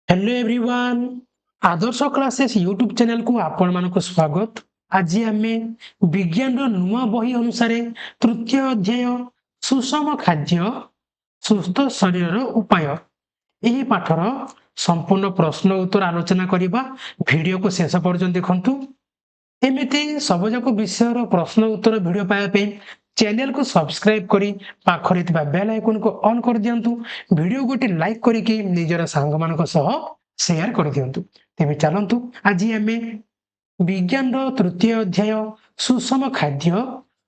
Hello everyone आदर्श classes YouTube channel को आपण मानक स्वागत। आज आम विज्ञान नुआ बही अनुसार तृतीय अध्याय सुषम खाद्य सुस्थ शरीर उपाय यही पाठर संपूर्ण प्रश्न उत्तर आलोचना करबा। वीडियो को शेष पर्यंत देखंतु। एमिति सबजाक विषय प्रश्न उत्तर वीडियो पाइबा चैनल को सब्सक्राइब करी पाखरे थिबा बेल आइकन को ऑन कर दियंतु। वीडियो गोटे लाइक करिकि निजर सांग मानक सह शेयर कर दियंतु। तेबे चलंतु आज आमे विज्ञान तृतीय अध्याय सुषम खाद्य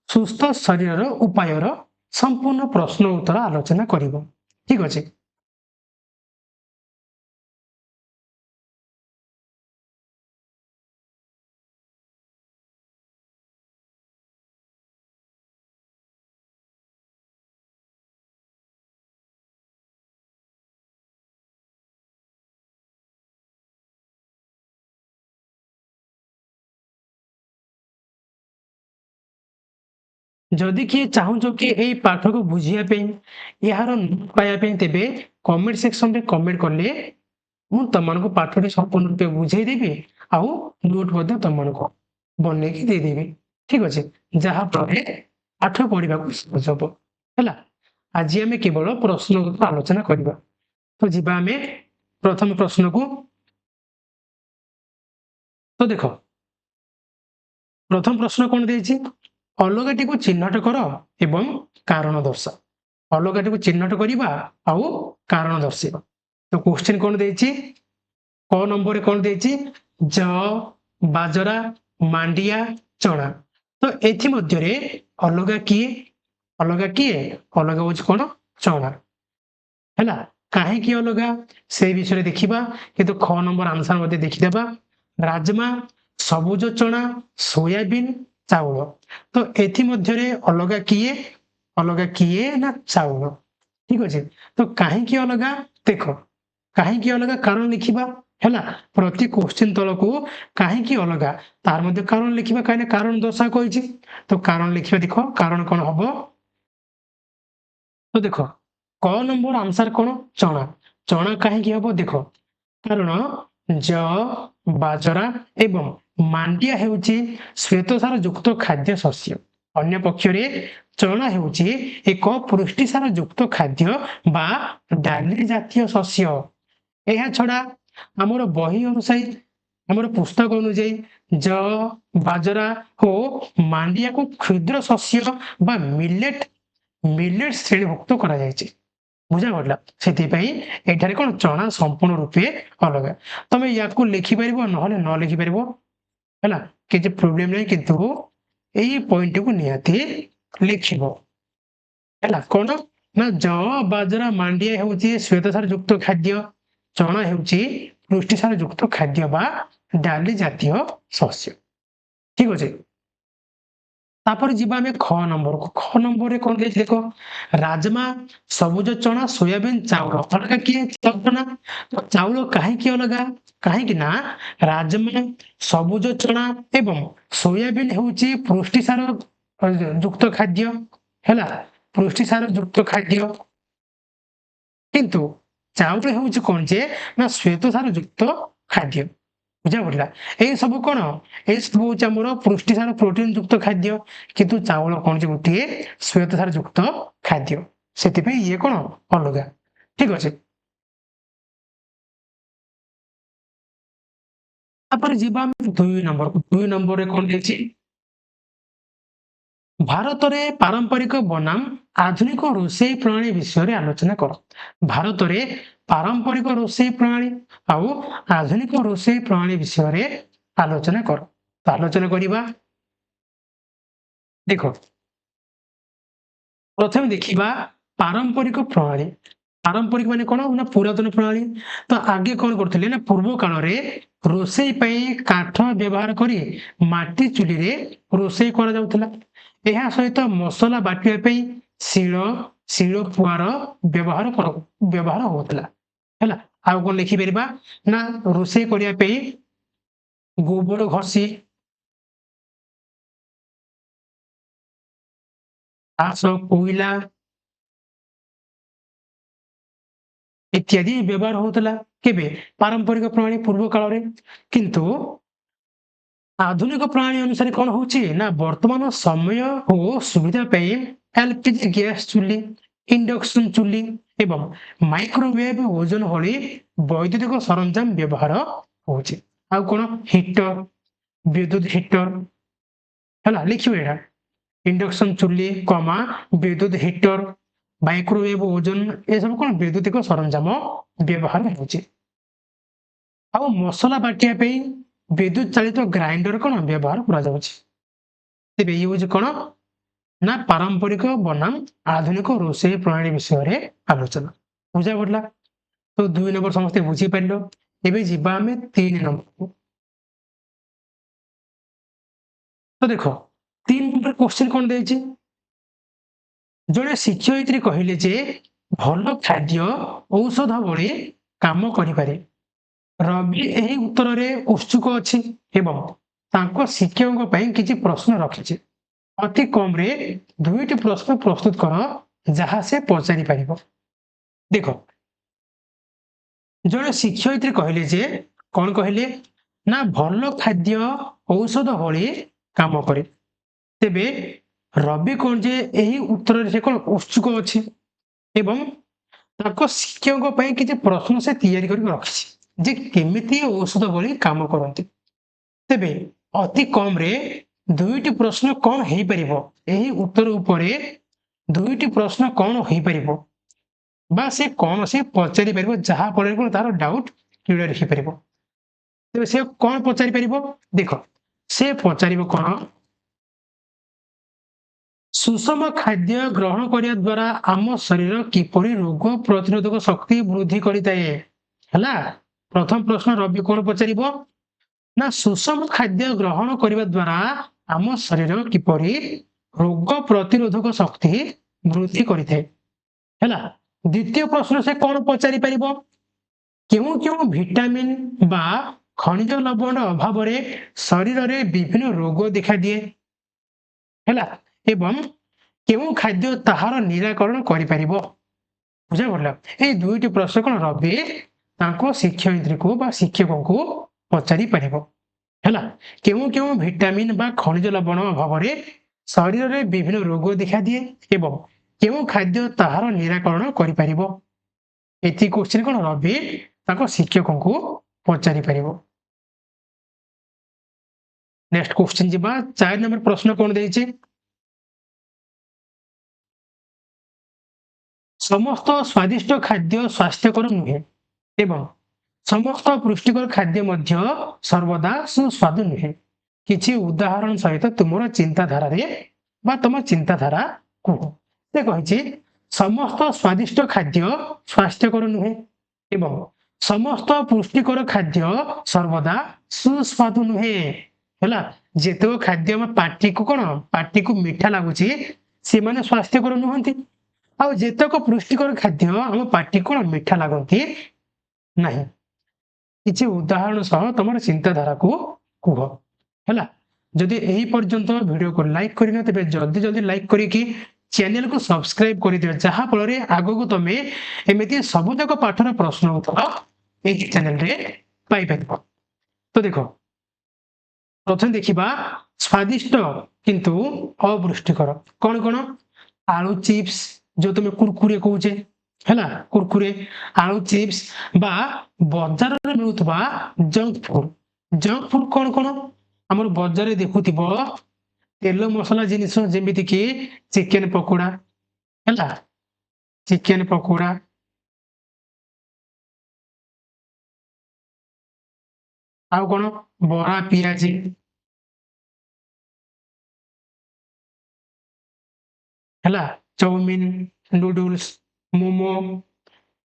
सुस्थ शरीर उपायर संपूर्ण प्रश्न उत्तर आलोचना करिबो। ठीक अछि। जदि किए चाहूँ कि यही पाठ को बुझापी यार पाइबा तेरे कमेंट सेक्शन में कमेंट कले मु तुमको पाठटी संपूर्ण रूपे बुझेदेवी आउ नोट तुमको बन के देदेवी। ठीक अच्छे जहाँफल पाठ पढ़ा सहज हम है। आज आम केवल प्रश्न आलोचना करवा। तो जी आम प्रथम प्रश्न को तो देख प्रथम प्रश्न कौन देती अलगाटी को चिन्हट कर एवं कारण दर्शा अलगाटी को चिन्हट करवा आउ कारण दर्शा। तो क्वेश्चन कौन देती क नंबर कौन देती ज बाजरा मांडिया चना। तो एथि मध्य अलगा किए अलग हूँ कौन चना है कहीं अलग से विषय देखा किंतु ख नंबर आंसर देखीदे राजमा सबुज चना सोयाबीन चाउल। तो एथि मध्य अलग किए ना चाउल। ठीक अच्छे तो कहीं अलग देख कहीं अलग कारण लिखा है प्रति क्वेश्चन तल को कहीं अलग तार मध्य कारण लिखा कहीं कारण दर्शा कही। तो कारण लिखा देख कारण कौन हम तो देख क नंबर आंसर कौन चना चना कहीं हम देख कारण ज बाजरा एवं मांडिया हेउची श्वेतसार युक्त खाद्य शस्य अन्य पक्षरे चना हेउची एक पुष्टिसार युक्त खाद्य बा डाली जातीय शस्य। यह छड़ा आमर बही अनुसार आमर पुस्तक अनुଯାयୀ ज बाजरा हो मांडिया को क्षुद्र शस्य बा मिलेट मिलेट श्रेणीभुक्त करा जायछि। बुझा पड़ा से कौन चना संपूर्ण रूपे अलग तुम या लिखिपर ना न लिखिपर है किसी प्रोब्लेम नहीं किंतु यही पॉइंट को निहाती लिख है कौन ना ज बाजरा मांडिया हूँ श्वेतसार युक्त खाद्य चना हूँ पुष्टिसार युक्त खाद्य बा डाली जातीय शस्य। ठीक अच्छे तापर जी ख नंबर को ख नंबर कौन देख राजमा सबुज चना सोयाबीन चाउल अलग किए चना। तो चाउल कहीं अलग कहीं ना राजमा सबुज चना एवं सोयाबीन हूँ पुष्टिसार युक्त खाद्य है पुष्टिसार युक्त खाद्य किंतु चाउल हूँ कौन जे ना श्वेतसार युक्त खाद्य। बुझा पड़ा यही सब कौन ये सब हूँ आम पुष्टिसार प्रोटीन युक्त खाद्य किंतु चाउल कौन गोटे श्वेतसार युक्त खाद्य से ये कौन अलग। ठीक अच्छे दुई नंबर कौन देखी भारत में पारंपरिक बनाम आधुनिक रोषेई प्रणाली विषय आलोचना कर। भारत में पारंपरिक रोषेई प्रणाली आउ आधुनिक रोषेई प्रणाली विषय आलोचना कर। तो आलोचना करवा देख प्रथम देखा पारंपरिक प्रणाली पारंपरिक माने कौन ना पुरातन प्रणाली। तो आगे कौन करते ना पूर्व काल में रोषेई काठ व्यवहार करी माटी चुली रे रोषेई करा जाउथला। यह सहित मसला बाटिया शिल शिल पुआर व्यवहार होता है। आउ कौन लिखिपर ना रोषेई करने गोबर घसी कोईला इत्यादि व्यवहार होता केबे पारंपरिक प्रणाली पूर्व काल रे किंतु आधुनिक प्रणाली अनुसार कौन होची ना वर्तमान समय ओ सुविधा पे एलपीजी गैस चुल्ली इंडक्शन चुल्ली एवं माइक्रोवेव ओजन भली वैद्युतिक सरंजाम व्यवहार होची आ कोन हीटर विद्युत हीटर हला लिखिबे एटा इंडक्शन चुल्ली कमा विद्युत हीटर माइक्रोवेव ओजन ए सब कोन वैद्युतिक सरंजाम व्यवहार होची आ मसला बाटिया पे विद्युत चालित ग्राइंडर कोन व्यवहार करा जाउची तेबे यूज कोन ना पारंपरिक बनाम आधुनिक रोषेई प्रणाली विषय रे आलोचना बुझा पड़ला तो 2 नंबर समस्त बुझी पारलो एबे जिबा हमें 3 नंबर को तो देखो 3 नंबर क्वेश्चन कोन देछि जड़े शिक्षयित्री कहले जे भल खाद्य औषध भली काम करिपारे रवि एही उत्तर रे उत्सुक अछि एवं तांको शिक्षकଙ୍କ ପାଇଁ କିଛି ପ୍ରଶ୍ନ ରଖିଛି ଅତି କମ ରେ ଦୁଇଟି ପ୍ରଶ୍ନ ପ୍ରସ୍ତୁତ କର ଯାହା ସେ ପଚାରି ପାରିବ ଦେଖ ଜଣେ ଶିକ୍ଷୟିତ୍ରୀ କହିଲେ ଯେ କଣ କହିଲେ ନା ଭଲ ଖାଦ୍ୟ ଔଷଧ ଭଳି କାମ କରେ ତେବେ ରବି କଣ ଯେ ଏହି ଉତ୍ତରରେ ସେ କଣ ଉତ୍ସୁକ ଅଛି ଏବଂ ତାଙ୍କ ଶିକ୍ଷକଙ୍କ ପାଇଁ କିଛି ପ୍ରଶ୍ନ ସେ ତିଆରି କରି ରଖିଛି ଯେ କେମିତି ଔଷଧ ଭଳି କାମ କରନ୍ତି ତେବେ ଅତି କମ ରେ ଦୁଇଟି ପ୍ରଶ୍ନ କଣ ହେଇପାରିବ ଏହି ଉତ୍ତର ଉପରେ ଦୁଇଟି ପ୍ରଶ୍ନ କଣ ହେଇପାରିବ बा से कौन से पचारि परिबो जहा फल को तार डाउट क्लियर हे परिबो तेबे से कौन पचारि परिबो देखो से पचारिबो कोन सुषम खाद्य ग्रहण करिया द्वारा आम शरीर किपरि रोग प्रतिरोधक शक्ति वृद्धि करिताए हला प्रथम प्रश्न रवि कोन पचारिबो ना सुषम खाद्य ग्रहण करिया द्वारा आम शरीर किपरि रोग प्रतिरोधक शक्ति वृद्धि करिताए हला द्वितीय प्रश्न से कौन पचारि परिबो केउ केउ विटामिन बा खनिज लवण अभाव रे शरीर रे विभिन्न रोग देखा दिए हैला एवं केउ खाद्य ताहार निराकरण करि परिबो बुझा पड़ला ए दुईटी प्रश्न कोन रवि तांको शिक्षयित्री को बा शिक्षकों को पचारि परिबो हैला केउ केउ विटामिन बा खनिज लवण अभाव रे शरीर रे विभिन्न रोग देखा दिए एवं केउ खाद्य ताहार निराकरण करि परिबो एति क्वेश्चन कोन रवि ताको शिक्षकों को पचारि परिबो नेक्स्ट क्वेश्चन जिबा 4 नंबर प्रश्न कोन देछि समस्त स्वादिष्ट खाद्य स्वास्थ्यकर नुहे एवं समस्त पुष्टिकर खाद्य मध्य सर्वदा सुस्वादु नुहे किछि उदाहरण सहित तुमर चिंताधारा रे बा तुम चिंताधारा को से कहिछि समस्त स्वादिष्ट खाद्य स्वास्थ्यकर नुहे एवं समस्त पुष्टिकर खाद्य सर्वदा सुस्वादु नुहे हैला जेतो खाद्य हम पार्टी को कोन पार्टी को मीठा लागुची से माने स्वास्थ्यकर नुहंती आ जेतक पुष्टिकर खाद्य हम पार्टी को मीठा लागंती नहीं किछि उदाहरण सह तमर चिंताधारा को कुह हैला जदि एही पर्यंत वीडियो को लाइक करिना तबे जल्दी जल्दी लाइक करी कि चैनल को सब्सक्राइब कर दियो जहा फल रे आगो को तमे एमिति सब जक पाठर प्रश्न उत्तर एही चैनल रे पाई पाइबो तो देखो प्रथम देखिबा स्वादिष्ट किंतु अपुष्टिकर कोन कोन आलू चिप्स जो तुम कुरकुरे कहूचे हैला कुरकुरे आलू चिप्स बा बाजार रे मिलुतबा जंक फूड कोन कोन हमर बाजार रे देखुतिबो तेल मसला जिनिस जेमिति कि चिकन पकोड़ा हैला चिकन पकोड़ा आ कोन बड़ा पियाजी हैला चाउमीन नूडल्स मोमो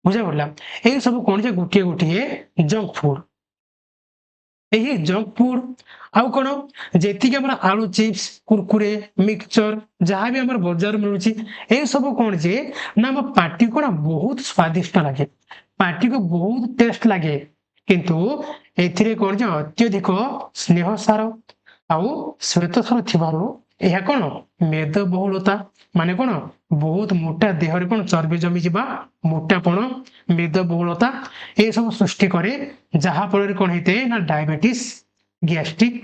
बुझा पड़ला ए सब कोन जे गुटिए गुटिए जंक फूड एही जंक फूड आउ कोन जेति के हमरा आलू चिप्स कुरकुरे मिक्सचर जहां भी हमर बाजार मिलुची ए सब कोन जे ना हम पार्टी कोन बहुत स्वादिष्ट लागे पार्टी को बहुत टेस्ट लागे किंतु एथिरे कोन जे अत्यधिक स्नेह सार आउ श्वेत सार थिबारो ଏହା କଣ ମେଦବହୁଳତା ମାନେ କଣ ବହୁତ ମୋଟା ଦେହରେ କଣ ଚର୍ବି ଜମିଯିବା ମୋଟାପଣ ମେଦବହୁଳତା ଏସବୁ ସୃଷ୍ଟି କରେ ଯାହା ଫଳରେ କଣ ହେଇଥାଏ ନା ଡାଇବେଟିସ୍ ଗ୍ୟାଷ୍ଟ୍ରିକ୍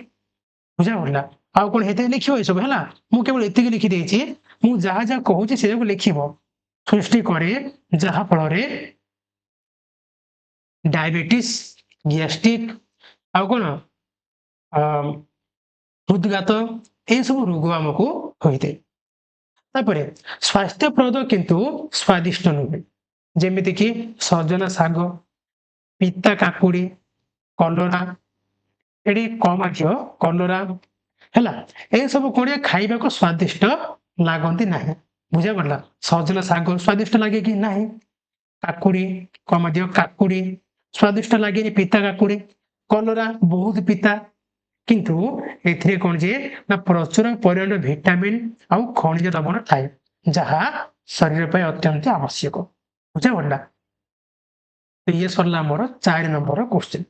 ବୁଝା ପଡିଲା। ଆଉ କଣ ହେଇଥାଏ ଲେଖିବ ଏସବୁ ହେଲା। ମୁଁ କେବଳ ଏତିକି ଲେଖିଦେଇଛି। ମୁଁ ଯାହା ଯାହା କହୁଛି ସେଟାକୁ ଲେଖିବ। ସୃଷ୍ଟି କରେ ଯାହା ଫଳରେ ଡାଇବେଟିସ୍ ଗ୍ୟାଷ୍ଟ୍ରିକ୍ ଆଉ କଣ ହୃଦଘାତ ଏସବୁ ରୋଗ ଆମକୁ ହୋଇଥାଏ। ତାପରେ ସ୍ୱାସ୍ଥ୍ୟପ୍ରଦ କିନ୍ତୁ ସ୍ୱାଦିଷ୍ଟ ନୁହେଁ। ଯେମିତିକି ସଜନା ଶାଗ ପିତା କାକୁଡି କଲରା ଏଠି କମାଖିଅ କଲରା ହେଲା ଏସବୁ କଣ ଖାଇବାକୁ ସ୍ୱାଦିଷ୍ଟ ଲାଗନ୍ତି ନାହିଁ। ବୁଝା ପଡିଲା। ସଜନା ଶାଗ ସ୍ୱାଦିଷ୍ଟ ଲାଗେ କି ନାହିଁ। କାକୁଡି କମାଦିଅ କାକୁଡି ସ୍ୱାଦିଷ୍ଟ ଲାଗେନି ପିତା କାକୁଡି କଲରା ବହୁତ ପିତା କିନ୍ତୁ ଏଥିରେ କଣ ଯେ ନା ପ୍ରଚୁର ପରିମାଣର ଭିଟାମିନ ଆଉ ଖଣିଜ ଲବଣ ଥାଏ ଯାହା ଶରୀର ପାଇଁ ଅତ୍ୟନ୍ତ ଆବଶ୍ୟକ। ବୁଝା ପଡିଲା। ଇଏ ସରିଲା ଆମର 4 ନମ୍ବର କ୍ୱେଶ୍ଚିନ୍।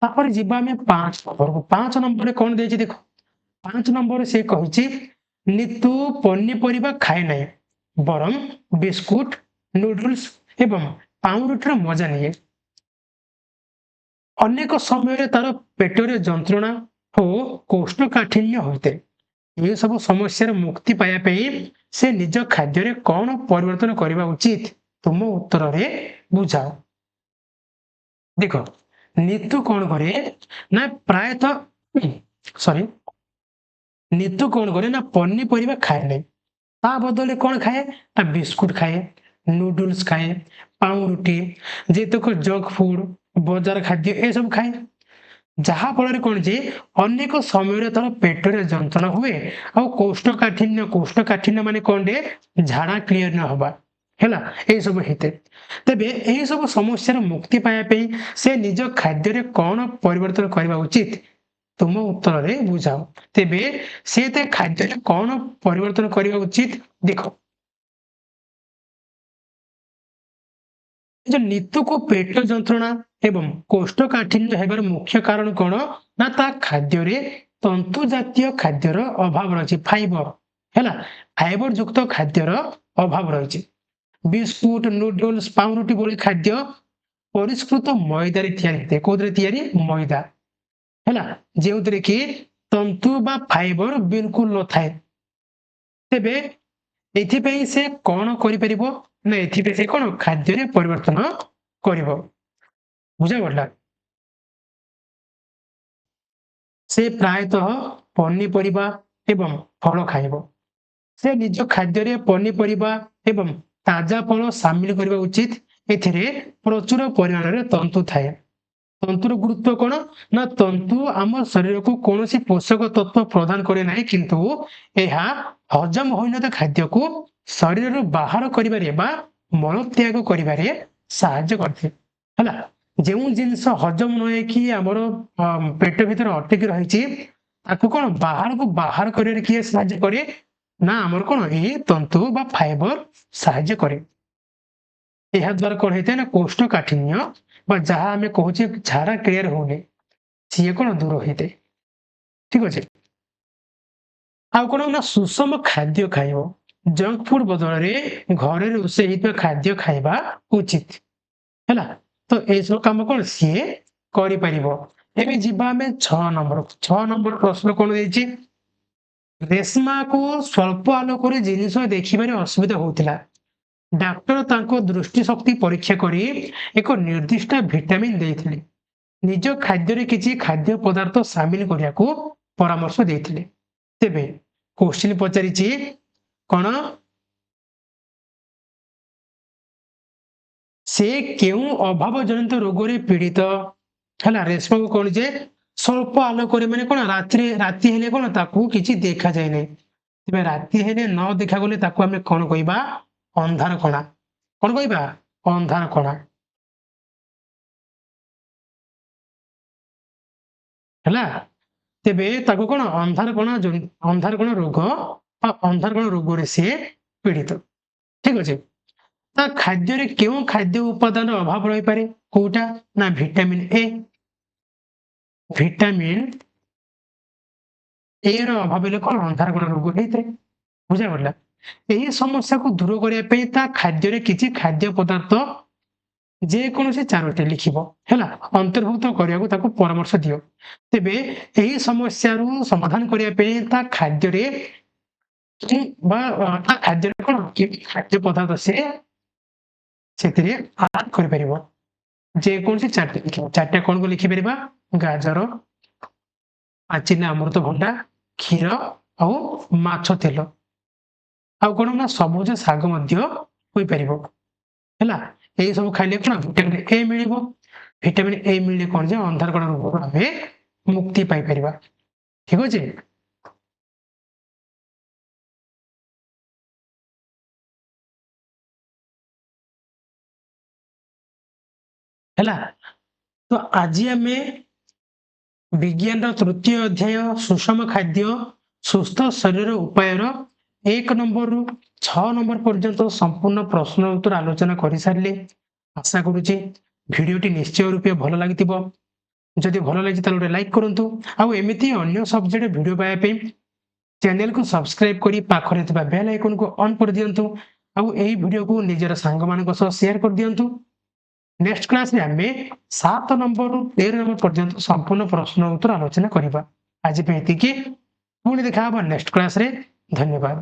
ତାପରେ ଯିବା ଆମେ 5 ନମ୍ବରକୁ। 5 ନମ୍ବରରେ କଣ ଦେଇଛି ଦେଖ। 5 ନମ୍ବରରେ ସେ କହିଛି ନିତୁ ପନିପରିବା ଖାଏ ନାହିଁ ବରଂ ବିସ୍କୁଟ ନୁଡଲ୍ସ ଏବଂ ପାଉଁରୁଟିର ମଜା ନିଏ। ଅନେକ ସମୟରେ ତାର ପେଟରେ ଯନ୍ତ୍ରଣା ଓ କୋଷ୍ଠକାଠିନ୍ୟ ହୋଇଥାଏ। ଏସବୁ ସମସ୍ୟାର ମୁକ୍ତି ପାଇବା ପାଇଁ ସେ ନିଜ ଖାଦ୍ୟରେ କଣ ପରିବର୍ତ୍ତନ କରିବା ଉଚିତ ତୁମ ଉତ୍ତରରେ ବୁଝାଅ। ଦେଖ ନିତୁ କଣ କରେ ନା ପ୍ରାୟତଃ ନିତୁ କଣ କରେ ନା ପନିପରିବା ଖାଏ ନାହିଁ। ତା ବଦଳରେ କଣ ଖାଏ ନା ବିସ୍କୁଟ ଖାଏ ନୁଡଲ୍ସ ଖାଏ ପାଉଁରୁଟି ଯେତକ ଜଙ୍କ ଫୁଡ ବଜାର ଖାଦ୍ୟ ଏସବୁ ଖାଏ। ଯାହା ଫଳରେ କଣ ଯେ ଅନେକ ସମୟରେ ତାର ପେଟରେ ଯନ୍ତ୍ରଣା ହୁଏ ଆଉ କୋଷ୍ଠକାଠିନ୍ୟ ମାନେ କଣ ଯେ ଝାଡା କ୍ଲିୟର ନ ହବା ହେଲା ଏସବୁ ହେଇଥାଏ। ତେବେ ଏହି ସବୁ ସମସ୍ୟାର ମୁକ୍ତି ପାଇବା ପାଇଁ ସେ ନିଜ ଖାଦ୍ୟରେ କଣ ପରିବର୍ତ୍ତନ କରିବା ଉଚିତ ତୁମ ଉତ୍ତରରେ ବୁଝାଅ। ତେବେ ସେ ତା ଖାଦ୍ୟରେ କଣ ପରିବର୍ତ୍ତନ କରିବା ଉଚିତ ଦେଖ। ନିତୁକୁ ପେଟ ଯନ୍ତ୍ରଣା ଏବଂ କୋଷ୍ଠକାଠିନ୍ୟ ହେବାର ମୁଖ୍ୟ କାରଣ କଣ ନା ତା ଖାଦ୍ୟରେ ତନ୍ତୁ ଜାତୀୟ ଖାଦ୍ୟର ଅଭାବ ରହିଛି ଫାଇବର ହେଲା ଫାଇବର ଯୁକ୍ତ ଖାଦ୍ୟର ଅଭାବ ରହିଛି। ବିସ୍କୁଟ ନୁଡଲ୍ସ ପାଉଁରୁଟି ଭଳି ଖାଦ୍ୟ ପରିଷ୍କୃତ ମଇଦାରେ ତିଆରି ହେଇଥାଏ। କୋଉଥିରେ ତିଆରି ମଇଦା ହେଲା ଯେଉଁଥିରେ କି ତନ୍ତୁ ବା ଫାଇବର ବିଲକୁଲ ନଥାଏ। ତେବେ ଏଥିପାଇଁ ସେ କଣ କରିପାରିବ ନା ଏଥିପାଇଁ ସେ କଣ ଖାଦ୍ୟରେ ପରିବର୍ତ୍ତନ କରିବ। ବୁଝା ପଡିଲା। ସେ ପ୍ରାୟତଃ ପନିପରିବା ଏବଂ ଫଳ ଖାଇବ। ସେ ନିଜ ଖାଦ୍ୟରେ ପନିପରିବା ଏବଂ ତାଜା ଫଳ ସାମିଲ କରିବା ଉଚିତ। ଏଥିରେ ପ୍ରଚୁର ପରିମାଣରେ ତନ୍ତୁ ଥାଏ। ତନ୍ତୁର ଗୁରୁତ୍ୱ କଣ ନା ତନ୍ତୁ ଆମ ଶରୀରକୁ କୌଣସି ପୋଷକ ତତ୍ଵ ପ୍ରଦାନ କରେ ନାହିଁ କିନ୍ତୁ ଏହା ହଜମ ହୋଇନଥିବା ଖାଦ୍ୟକୁ ଶରୀରରୁ ବାହାର କରିବାରେ ବା ମଳତ୍ୟାଗ କରିବାରେ ସାହାଯ୍ୟ କରିଥାଏ। ହେଲା ଯେଉଁ ଜିନିଷ ହଜମ ନ ହେଇକି ଆମର ପେଟ ଭିତରେ ଅଟକି ରହିଛି ତାକୁ କଣ ବାହାରକୁ ବାହାର କରିବାରେ କିଏ ସାହାଯ୍ୟ କରେ ନା ଆମର କଣ ଏହି ତନ୍ତୁ ବା ଫାଇବର ସାହାଯ୍ୟ କରେ। ଏହା ଦ୍ୱାରା କଣ ହେଇଥାଏ ନା କୋଷ୍ଠକାଠିନ୍ୟ ବା ଯାହା ଆମେ କହୁଛେ ଝାଡା କ୍ଲିୟର ହଉନି ସିଏ କଣ ଦୂର ହେଇଥାଏ। ଠିକ ଅଛି। ଆଉ କଣ ନା ସୁଷମ ଖାଦ୍ୟ ଖାଇବ। ଜଙ୍କ ଫୁଡ ବଦଳରେ ଘରେ ରୋଷେଇ ହେଇଥିବା ଖାଦ୍ୟ ଖାଇବା ଉଚିତ ହେଲା। ତ ଏସବୁ କାମ କଣ ସିଏ କରିପାରିବ। ଏବେ ଯିବା ଆମେ 6 ନମ୍ବର। 6 ନମ୍ବର ପ୍ରଶ୍ନ କଣ ଦେଇଛି। ରେଶ୍ମାକୁ ସ୍ୱଳ୍ପ ଆଲୋକରେ ଜିନିଷ ଦେଖିବାରେ ଅସୁବିଧା ହଉଥିଲା। ଡାକ୍ତର ତାଙ୍କ ଦୃଷ୍ଟି ଶକ୍ତି ପରୀକ୍ଷା କରି ଏକ ନିର୍ଦ୍ଦିଷ୍ଟ ଭିଟାମିନ ଦେଇଥିଲେ। ନିଜ ଖାଦ୍ୟରେ କିଛି ଖାଦ୍ୟ ପଦାର୍ଥ ସାମିଲ କରିବାକୁ ପରାମର୍ଶ ଦେଇଥିଲେ। ତେବେ କୋଶ୍ଚିନ୍ ପଚାରିଛି କଣ ସେ କେଉଁ ଅଭାବ ଜନିତ ରୋଗରେ ପୀଡିତ ହେଲା। ରେଶ୍ମାକୁ କଣ ଯେ ସ୍ୱଳ୍ପ ଆଲୋକରେ ମାନେ କଣ ରାତି ହେଲେ କଣ ତାକୁ କିଛି ଦେଖାଯାଏ ନାହିଁ। ତେବେ ରାତି ହେଲେ ନ ଦେଖାଗଲେ ତାକୁ ଆମେ କଣ କହିବା ଅନ୍ଧାର କଣା। କଣ କହିବା ଅନ୍ଧାର କଣା ହେଲା। ତେବେ ତାକୁ କଣ ଅନ୍ଧାର କଣା ରୋଗ ବା ଅନ୍ଧାର କଣା ରୋଗରେ ସିଏ ପୀଡିତ। ଠିକ ଅଛି। ତା ଖାଦ୍ୟରେ କେଉଁ ଖାଦ୍ୟ ଉପାଦାନର ଅଭାବ ରହିପାରେ କୋଉଟା ନା ଭିଟାମିନ ଏ ଭିଟାମିନ ଏର ଅଭାବ ହେଲେ କଣ ଅନ୍ଧାରକଣା ରୋଗ ହେଇଥାଏ। ବୁଝାଗଲା। ଏହି ସମସ୍ୟାକୁ ଦୂର କରିବା ପାଇଁ ତା ଖାଦ୍ୟରେ କିଛି ଖାଦ୍ୟ ପଦାର୍ଥ ଯେକୌଣସି ଚାରୋଟି ଲେଖିବ ହେଲା, ଅନ୍ତର୍ଭୁକ୍ତ କରିବାକୁ ତାକୁ ପରାମର୍ଶ ଦିଅ। ତେବେ ଏହି ସମସ୍ୟାରୁ ସମାଧାନ କରିବା ପାଇଁ ତା ଖାଦ୍ୟରେ ବା ତା ଖାଦ୍ୟରେ କଣ କି ଖାଦ୍ୟ ପଦାର୍ଥ ସେ ସେଥିରେ ଆଡ୍ କରିପାରିବ। ଯେକୌଣସି ଚାରିଟା ଲେଖିବ। ଚାରିଟା କଣ ଲେଖିପାରିବା? ଗାଜର, ପାଚିଲା ଅମୃତଭଣ୍ଡା, କ୍ଷୀର ଆଉ ମାଛ ତେଲ। ଆଉ କଣ ନା ସବୁଜ ଶାଗ ମଧ୍ୟ ହୋଇପାରିବ ହେଲା। ଏଇ ସବୁ ଖାଇଲେ କଣ ଭିଟାମିନ ଏ ମିଳିବ। ଭିଟାମିନ ଏ ମିଳିଲେ କଣ ଯେ ଅନ୍ଧାରକଣା ରୋଗରୁ ଆମେ ମୁକ୍ତି ପାଇପାରିବା। ଠିକ ଅଛି। ହେଲା, ତ ଆଜି ଆମେ ବିଜ୍ଞାନର ତୃତୀୟ ଅଧ୍ୟାୟ ସୁଷମ ଖାଦ୍ୟ ସୁସ୍ଥ ଶରୀର ଉପାୟର 1 ନମ୍ବରରୁ 6 ନମ୍ବର ପର୍ଯ୍ୟନ୍ତ ସମ୍ପୂର୍ଣ୍ଣ ପ୍ରଶ୍ନ ଉତ୍ତର ଆଲୋଚନା କରିସାରିଲେ। ଆଶା କରୁଛି ଭିଡିଓଟି ନିଶ୍ଚୟ ରୂପେ ଭଲ ଲାଗିଥିବ। ଯଦି ଭଲ ଲାଗିଛି ତାହେଲେ ଗୋଟେ ଲାଇକ୍ କରନ୍ତୁ। ଆଉ ଏମିତି ଅନ୍ୟ ସବଜେକ୍ଟ ଭିଡିଓ ପାଇବା ପାଇଁ ଚ୍ୟାନେଲକୁ ସବସ୍କ୍ରାଇବ କରି ପାଖରେ ଥିବା ବେଲ୍ ଆଇକନକୁ ଅନ୍ କରିଦିଅନ୍ତୁ। ଆଉ ଏହି ଭିଡିଓକୁ ନିଜର ସାଙ୍ଗମାନଙ୍କ ସହ ସେୟାର କରିଦିଅନ୍ତୁ। ନେକ୍ସଟ କ୍ଲାସରେ ଆମେ 7 ନମ୍ବରରୁ 13 ନମ୍ବର ପର୍ଯ୍ୟନ୍ତ ସମ୍ପୂର୍ଣ୍ଣ ପ୍ରଶ୍ନ ଉତ୍ତର ଆଲୋଚନା କରିବା। ଆଜି ପାଇଁ ଏତିକି, ପୁଣି ଦେଖା ହବ ନେକ୍ସଟ କ୍ଲାସରେ। ଧନ୍ୟବାଦ।